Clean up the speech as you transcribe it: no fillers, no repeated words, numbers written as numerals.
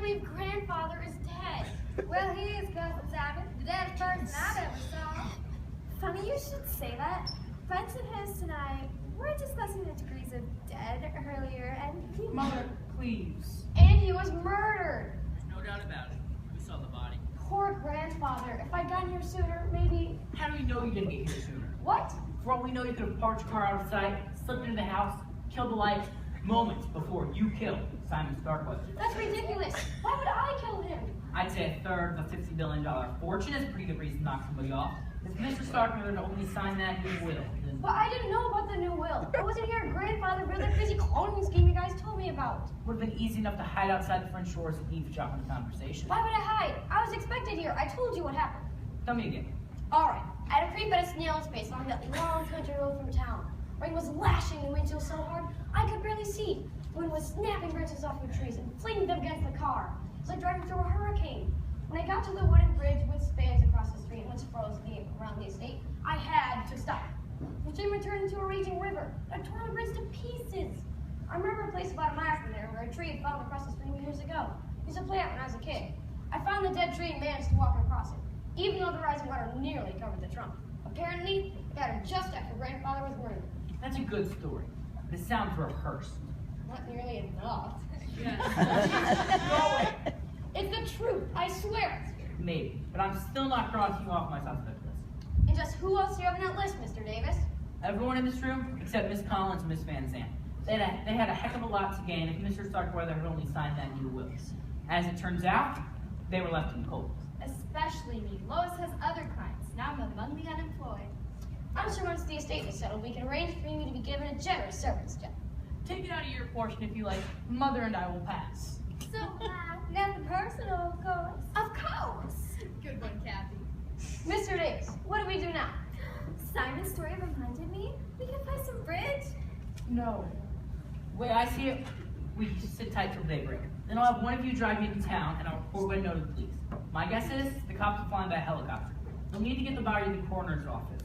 believe grandfather is dead. Well, he is, Cousin Simon. The deadest person I've ever saw. Funny you should say that. Friends of his and I were discussing the degrees of dead earlier, and he... Mother, please. And he was murdered. There's no doubt about it. Who saw the body? Poor grandfather. If I'd gotten here sooner, maybe... How do we know you didn't get here sooner? What? For all we know, you could have parked your car out of sight, slipped into the house, killed the lights moments before you killed Simon Starkweather. That's ridiculous. Why would I kill him? I'd say a third of a $50 billion fortune is a pretty good reason to knock somebody off. If Mr. Starkweather had only signed that new will, then... But I didn't know about the new will. I wasn't here. Grandfather built that crazy cloning scheme you guys told me about. Would have been easy enough to hide outside the front shores and eavesdrop on the conversation. Why would I hide? I was expected here. I told you what happened. Tell me again. Alright, I had a creep at a snail's pace along that long country road from town. Rain was lashing the windshield so hard, I could barely see. The wind was snapping branches off the trees and flinging them against the car. It was like driving through a hurricane. When I got to the wooden bridge with spans across the street which froze around the estate, I had to stop. The stream had turned into a raging river. I tore the bridge to pieces. I remember a place about a mile from there where a tree had fallen across the stream years ago. I used to play out when I was a kid. I found the dead tree and managed to walk across it, even though the rising water nearly covered the trunk. Apparently, it got her just after grandfather was murdered. That's a good story. But it sounds rehearsed. Not nearly enough. No way. It's the truth, I swear. Maybe, but I'm still not crossing you off my suspect list. And just who else do you have on that list, Mr. Davis? Everyone in this room, except Miss Collins and Miss Van Zandt. They had a heck of a lot to gain if Mr. Starkweather had only signed that new will. As it turns out, they were left in the cold. Especially me. Lois has other clients. Now I'm among the unemployed. I'm sure once the estate is settled, we can arrange for you to be given a generous servant's check. Take it out of your portion if you like. Mother and I will pass. So, nothing personal, of course. Of course. Good one, Kathy. Mr. Davis, what do we do now? Simon's story reminded me we can play some bridge. No. The way I see it, we just sit tight till daybreak. Then I'll have one of you drive me to town, and I'll report what I know to the police. My guess is the cops will fly by helicopter. They'll need to get the body to the coroner's office.